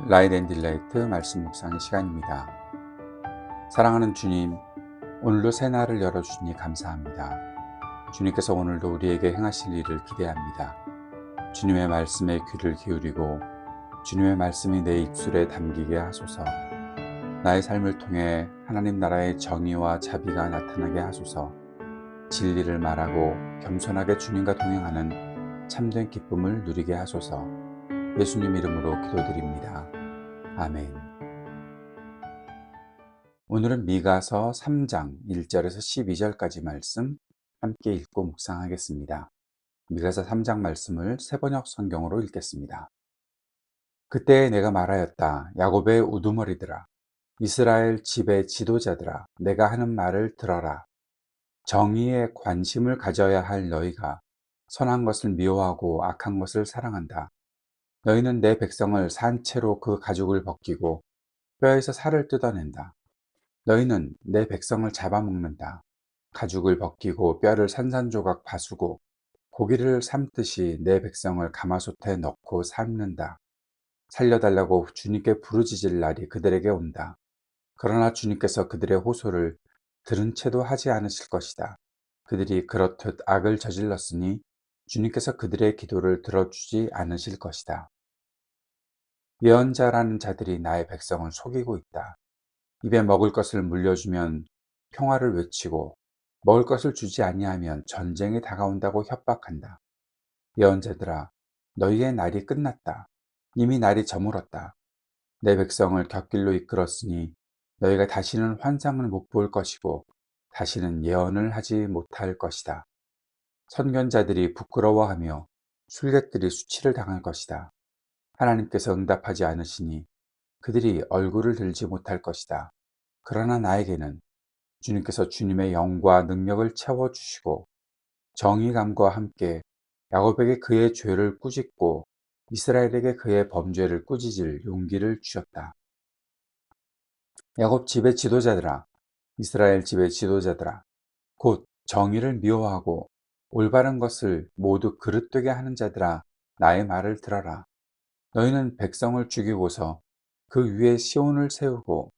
라이트 앤 딜라이트 말씀 묵상의 시간입니다. 사랑하는 주님, 오늘도 새 날을 열어주시니 감사합니다. 주님께서 오늘도 우리에게 행하실 일을 기대합니다. 주님의 말씀에 귀를 기울이고 주님의 말씀이 내 입술에 담기게 하소서. 나의 삶을 통해 하나님 나라의 정의와 자비가 나타나게 하소서. 진리를 말하고 겸손하게 주님과 동행하는 참된 기쁨을 누리게 하소서. 예수님 이름으로 기도드립니다. 아멘. 오늘은 미가서 3장 1절에서 12절까지 말씀 함께 읽고 묵상하겠습니다. 미가서 3장 말씀을 새번역 성경으로 읽겠습니다. 그때 내가 말하였다. 야곱의 우두머리들아, 이스라엘 집의 지도자들아, 내가 하는 말을 들어라. 정의에 관심을 가져야 할 너희가 선한 것을 미워하고 악한 것을 사랑한다. 너희는 내 백성을 산채로 그 가죽을 벗기고 뼈에서 살을 뜯어낸다. 너희는 내 백성을 잡아먹는다. 가죽을 벗기고 뼈를 산산조각 바수고 고기를 삶듯이 내 백성을 가마솥에 넣고 삶는다. 살려달라고 주님께 부르짖을 날이 그들에게 온다. 그러나 주님께서 그들의 호소를 들은 채도 하지 않으실 것이다. 그들이 그렇듯 악을 저질렀으니 주님께서 그들의 기도를 들어주지 않으실 것이다. 예언자라는 자들이 나의 백성을 속이고 있다. 입에 먹을 것을 물려주면 평화를 외치고 먹을 것을 주지 아니하면 전쟁이 다가온다고 협박한다. 예언자들아, 너희의 날이 끝났다. 이미 날이 저물었다. 내 백성을 곁길로 이끌었으니 너희가 다시는 환상을 못 볼 것이고 다시는 예언을 하지 못할 것이다. 선견자들이 부끄러워하며 술객들이 수치를 당할 것이다. 하나님께서 응답하지 않으시니 그들이 얼굴을 들지 못할 것이다. 그러나 나에게는 주님께서 주님의 영과 능력을 채워주시고 정의감과 함께 야곱에게 그의 죄를 꾸짖고 이스라엘에게 그의 범죄를 꾸짖을 용기를 주셨다. 야곱 집의 지도자들아, 이스라엘 집의 지도자들아, 곧 정의를 미워하고 올바른 것을 모두 그릇되게 하는 자들아, 나의 말을 들어라. 너희는 백성을 죽이고서 그 위에 시온을 세우고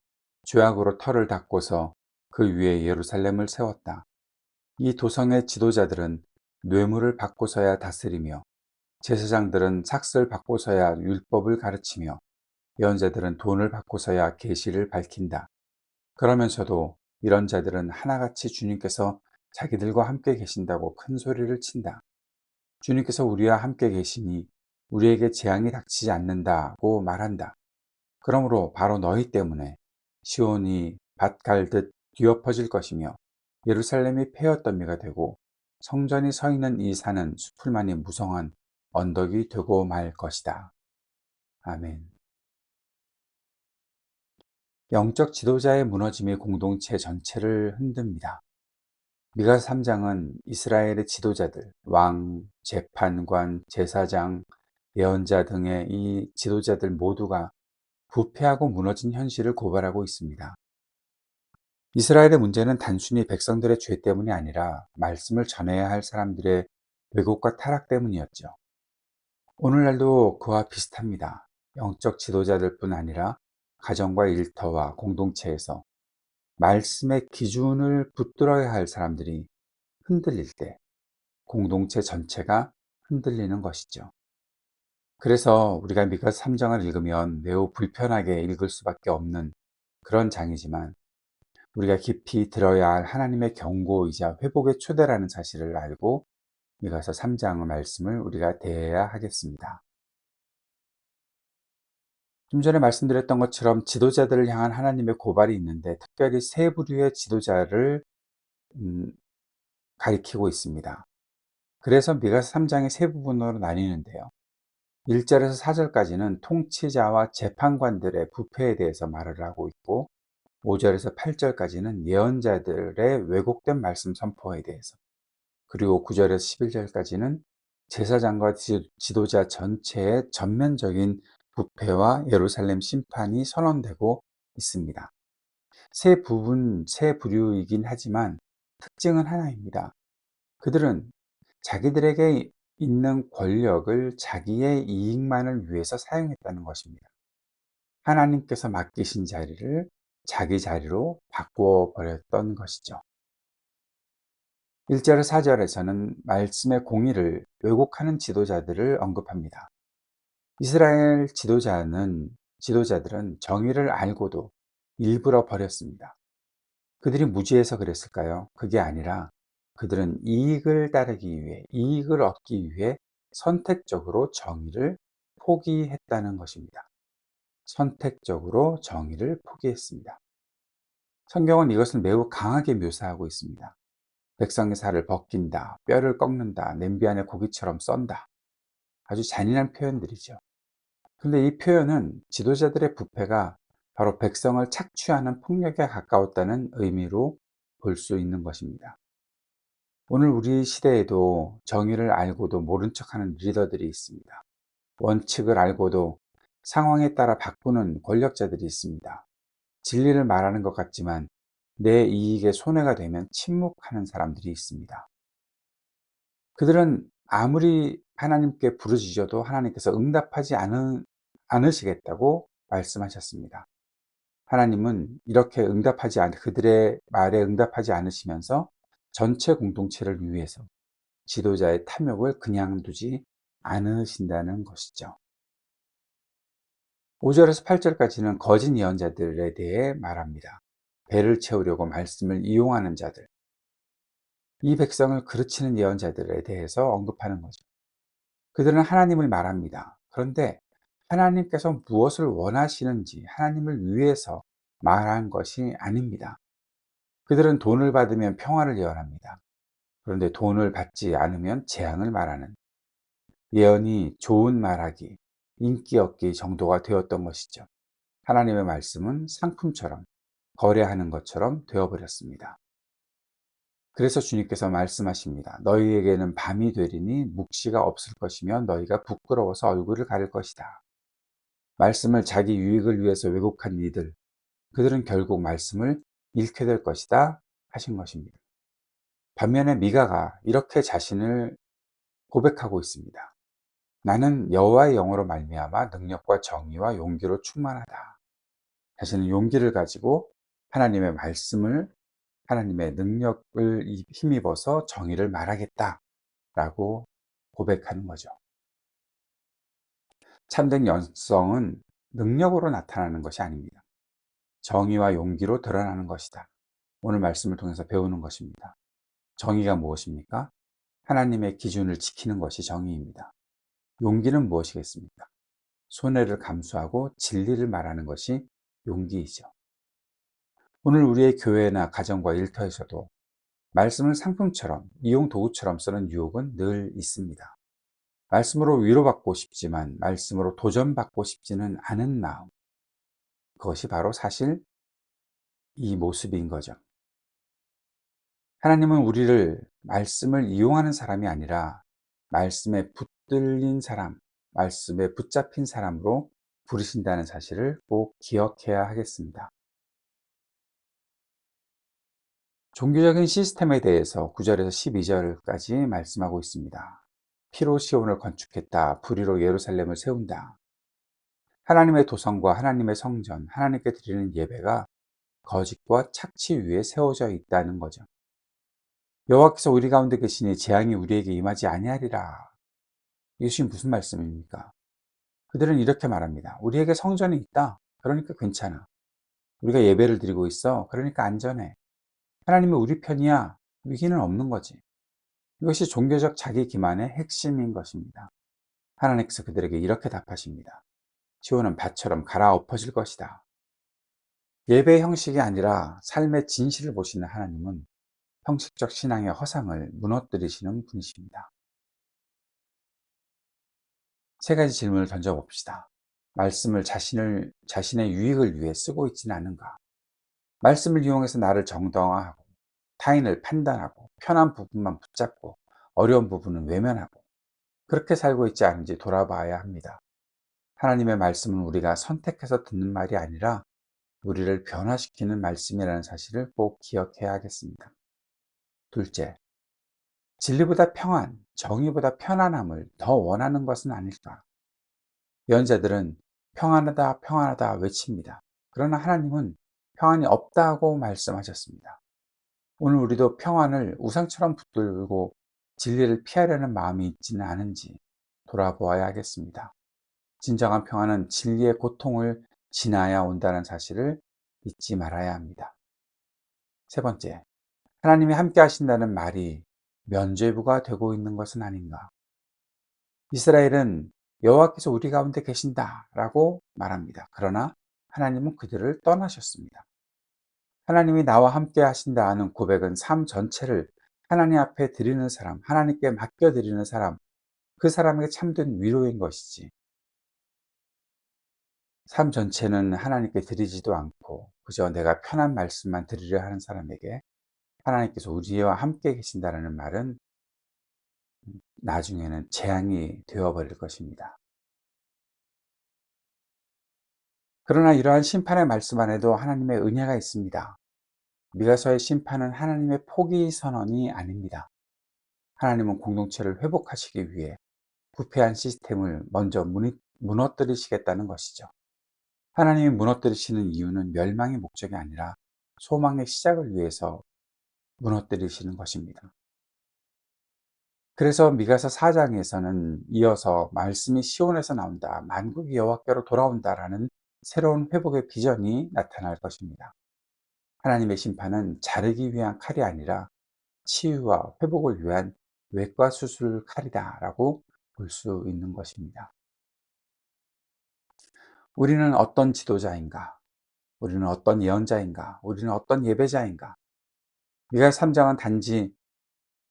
죄악으로 터를 닦고서 그 위에 예루살렘을 세웠다. 이 도성의 지도자들은 뇌물을 받고서야 다스리며 제사장들은 삭슬 받고서야 율법을 가르치며 예언자들은 돈을 받고서야 계시를 밝힌다. 그러면서도 이런 자들은 하나같이 주님께서 자기들과 함께 계신다고 큰 소리를 친다. 주님께서 우리와 함께 계시니 우리에게 재앙이 닥치지 않는다고 말한다. 그러므로 바로 너희 때문에 시온이 밭 갈듯 뒤엎어질 것이며 예루살렘이 폐허더미가 되고 성전이 서 있는 이 산은 수풀만이 무성한 언덕이 되고 말 것이다. 아멘. 영적 지도자의 무너짐이 공동체 전체를 흔듭니다. 미가 3장은 이스라엘의 지도자들, 왕, 재판관, 제사장, 예언자 등의 이 지도자들 모두가 부패하고 무너진 현실을 고발하고 있습니다. 이스라엘의 문제는 단순히 백성들의 죄 때문이 아니라 말씀을 전해야 할 사람들의 왜곡과 타락 때문이었죠. 오늘날도 그와 비슷합니다. 영적 지도자들뿐 아니라 가정과 일터와 공동체에서 말씀의 기준을 붙들어야 할 사람들이 흔들릴 때 공동체 전체가 흔들리는 것이죠. 그래서 우리가 미가 3장을 읽으면 매우 불편하게 읽을 수밖에 없는 그런 장이지만 우리가 깊이 들어야 할 하나님의 경고이자 회복의 초대라는 사실을 알고 미가서 3장의 말씀을 우리가 대해야 하겠습니다. 좀 전에 말씀드렸던 것처럼 지도자들을 향한 하나님의 고발이 있는데 특별히 세 부류의 지도자를 가리키고 있습니다. 그래서 미가서 3장의 세 부분으로 나뉘는데요. 1절에서 4절까지는 통치자와 재판관들의 부패에 대해서 말을 하고 있고 5절에서 8절까지는 예언자들의 왜곡된 말씀 선포에 대해서 그리고 9절에서 11절까지는 제사장과 지도자 전체의 전면적인 부패와 예루살렘 심판이 선언되고 있습니다. 세 부류이긴 하지만 특징은 하나입니다. 그들은 자기들에게 있는 권력을 자기의 이익만을 위해서 사용했다는 것입니다. 하나님께서 맡기신 자리를 자기 자리로 바꾸어 버렸던 것이죠. 1절 4절에서는 말씀의 공의를 왜곡하는 지도자들을 언급합니다. 이스라엘 지도자들은 정의를 알고도 일부러 버렸습니다. 그들이 무지해서 그랬을까요? 그게 아니라 그들은 이익을 얻기 위해 선택적으로 정의를 포기했다는 것입니다. 선택적으로 정의를 포기했습니다. 성경은 이것을 매우 강하게 묘사하고 있습니다. 백성의 살을 벗긴다, 뼈를 꺾는다, 냄비 안에 고기처럼 썬다. 아주 잔인한 표현들이죠. 그런데 이 표현은 지도자들의 부패가 바로 백성을 착취하는 폭력에 가까웠다는 의미로 볼 수 있는 것입니다. 오늘 우리 시대에도 정의를 알고도 모른 척하는 리더들이 있습니다. 원칙을 알고도 상황에 따라 바꾸는 권력자들이 있습니다. 진리를 말하는 것 같지만 내 이익에 손해가 되면 침묵하는 사람들이 있습니다. 그들은 아무리 하나님께 부르짖어도 하나님께서 응답하지 않으시겠다고 말씀하셨습니다. 하나님은 이렇게 그들의 말에 응답하지 않으시면서 전체 공동체를 위해서 지도자의 탐욕을 그냥 두지 않으신다는 것이죠. 5절에서 8절까지는 거짓 예언자들에 대해 말합니다. 배를 채우려고 말씀을 이용하는 자들, 이 백성을 그르치는 예언자들에 대해서 언급하는 거죠. 그들은 하나님을 말합니다. 그런데 하나님께서 무엇을 원하시는지 하나님을 위해서 말한 것이 아닙니다. 그들은 돈을 받으면 평화를 예언합니다. 그런데 돈을 받지 않으면 재앙을 말하는, 예언이 좋은 말하기, 인기 얻기 정도가 되었던 것이죠. 하나님의 말씀은 상품처럼 거래하는 것처럼 되어버렸습니다. 그래서 주님께서 말씀하십니다. 너희에게는 밤이 되리니 묵시가 없을 것이며 너희가 부끄러워서 얼굴을 가릴 것이다. 말씀을 자기 유익을 위해서 왜곡한 이들, 그들은 결국 말씀을 잃게 될 것이다 하신 것입니다. 반면에 미가가 이렇게 자신을 고백하고 있습니다. 나는 여호와의 영으로 말미암아 능력과 정의와 용기로 충만하다. 자신은 용기를 가지고 하나님의 말씀을, 하나님의 능력을 힘입어서 정의를 말하겠다라고 고백하는 거죠. 참된 영성은 능력으로 나타나는 것이 아닙니다. 정의와 용기로 드러나는 것이다. 오늘 말씀을 통해서 배우는 것입니다. 정의가 무엇입니까? 하나님의 기준을 지키는 것이 정의입니다. 용기는 무엇이겠습니까? 손해를 감수하고 진리를 말하는 것이 용기이죠. 오늘 우리의 교회나 가정과 일터에서도 말씀을 상품처럼, 이용 도구처럼 쓰는 유혹은 늘 있습니다. 말씀으로 위로받고 싶지만 말씀으로 도전받고 싶지는 않은 마음. 그것이 바로 사실 이 모습인 거죠. 하나님은 우리를 말씀을 이용하는 사람이 아니라 말씀에 붙들린 사람, 말씀에 붙잡힌 사람으로 부르신다는 사실을 꼭 기억해야 하겠습니다. 종교적인 시스템에 대해서 9절에서 12절까지 말씀하고 있습니다. 피로 시온을 건축했다. 불의로 예루살렘을 세운다. 하나님의 도성과 하나님의 성전, 하나님께 드리는 예배가 거짓과 착취 위에 세워져 있다는 거죠. 여호와께서 우리 가운데 계시니 재앙이 우리에게 임하지 아니하리라. 이것이 무슨 말씀입니까? 그들은 이렇게 말합니다. 우리에게 성전이 있다. 그러니까 괜찮아. 우리가 예배를 드리고 있어. 그러니까 안전해. 하나님은 우리 편이야. 위기는 없는 거지. 이것이 종교적 자기 기만의 핵심인 것입니다. 하나님께서 그들에게 이렇게 답하십니다. 시온은 밭처럼 갈아엎어질 것이다. 예배의 형식이 아니라 삶의 진실을 보시는 하나님은 형식적 신앙의 허상을 무너뜨리시는 분이십니다. 세 가지 질문을 던져봅시다. 말씀을 자신의 유익을 위해 쓰고 있지는 않은가? 말씀을 이용해서 나를 정당화하고 타인을 판단하고 편한 부분만 붙잡고 어려운 부분은 외면하고 그렇게 살고 있지 않은지 돌아봐야 합니다. 하나님의 말씀은 우리가 선택해서 듣는 말이 아니라 우리를 변화시키는 말씀이라는 사실을 꼭 기억해야 하겠습니다. 둘째, 진리보다 평안, 정의보다 편안함을 더 원하는 것은 아닐까? 예언자들은 평안하다, 평안하다 외칩니다. 그러나 하나님은 평안이 없다고 말씀하셨습니다. 오늘 우리도 평안을 우상처럼 붙들고 진리를 피하려는 마음이 있지는 않은지 돌아보아야 하겠습니다. 진정한 평안은 진리의 고통을 지나야 온다는 사실을 잊지 말아야 합니다. 세 번째, 하나님이 함께 하신다는 말이 면죄부가 되고 있는 것은 아닌가? 이스라엘은 여호와께서 우리 가운데 계신다라고 말합니다. 그러나 하나님은 그들을 떠나셨습니다. 하나님이 나와 함께 하신다는 고백은 삶 전체를 하나님 앞에 드리는 사람, 하나님께 맡겨 드리는 사람, 그 사람에게 참된 위로인 것이지, 삶 전체는 하나님께 드리지도 않고 그저 내가 편한 말씀만 드리려 하는 사람에게 하나님께서 우리와 함께 계신다는 말은 나중에는 재앙이 되어버릴 것입니다. 그러나 이러한 심판의 말씀 안에도 하나님의 은혜가 있습니다. 미가서의 심판은 하나님의 포기 선언이 아닙니다. 하나님은 공동체를 회복하시기 위해 부패한 시스템을 먼저 무너뜨리시겠다는 것이죠. 하나님이 무너뜨리시는 이유는 멸망의 목적이 아니라 소망의 시작을 위해서 무너뜨리시는 것입니다. 그래서 미가서 4장에서는 이어서 말씀이 시온에서 나온다, 만국이 여호와께로 돌아온다라는 새로운 회복의 비전이 나타날 것입니다. 하나님의 심판은 자르기 위한 칼이 아니라 치유와 회복을 위한 외과 수술 칼이다라고 볼 수 있는 것입니다. 우리는 어떤 지도자인가? 우리는 어떤 예언자인가? 우리는 어떤 예배자인가? 미가 3장은 단지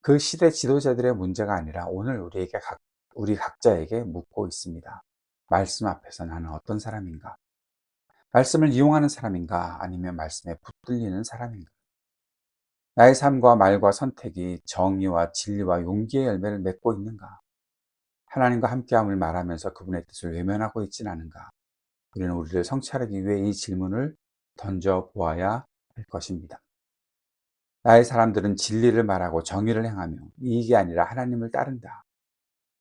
그 시대 지도자들의 문제가 아니라 오늘 우리 각자에게 묻고 있습니다. 말씀 앞에서 나는 어떤 사람인가? 말씀을 이용하는 사람인가? 아니면 말씀에 붙들리는 사람인가? 나의 삶과 말과 선택이 정의와 진리와 용기의 열매를 맺고 있는가? 하나님과 함께함을 말하면서 그분의 뜻을 외면하고 있지는 않은가? 우리는 우리를 성찰하기 위해 이 질문을 던져보아야 할 것입니다. 나의 사람들은 진리를 말하고 정의를 행하며 이익이 아니라 하나님을 따른다.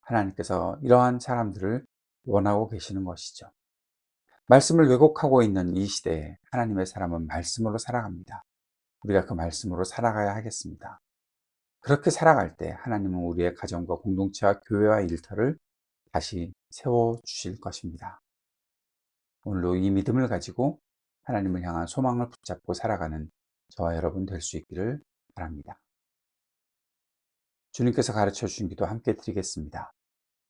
하나님께서 이러한 사람들을 원하고 계시는 것이죠. 말씀을 왜곡하고 있는 이 시대에 하나님의 사람은 말씀으로 살아갑니다. 우리가 그 말씀으로 살아가야 하겠습니다. 그렇게 살아갈 때 하나님은 우리의 가정과 공동체와 교회와 일터를 다시 세워주실 것입니다. 오늘도 이 믿음을 가지고 하나님을 향한 소망을 붙잡고 살아가는 저와 여러분 될 수 있기를 바랍니다. 주님께서 가르쳐 주신 기도 함께 드리겠습니다.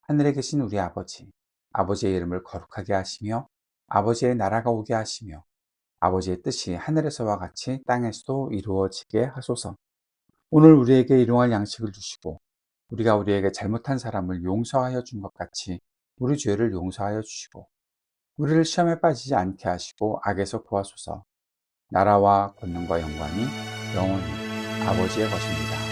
하늘에 계신 우리 아버지, 아버지의 이름을 거룩하게 하시며 아버지의 나라가 오게 하시며 아버지의 뜻이 하늘에서와 같이 땅에서도 이루어지게 하소서. 오늘 우리에게 일용할 양식을 주시고 우리가 우리에게 잘못한 사람을 용서하여 준 것 같이 우리 죄를 용서하여 주시고 우리를 시험에 빠지지 않게 하시고 악에서 구하소서. 나라와 권능과 영광이 영원히 아버지의 것입니다.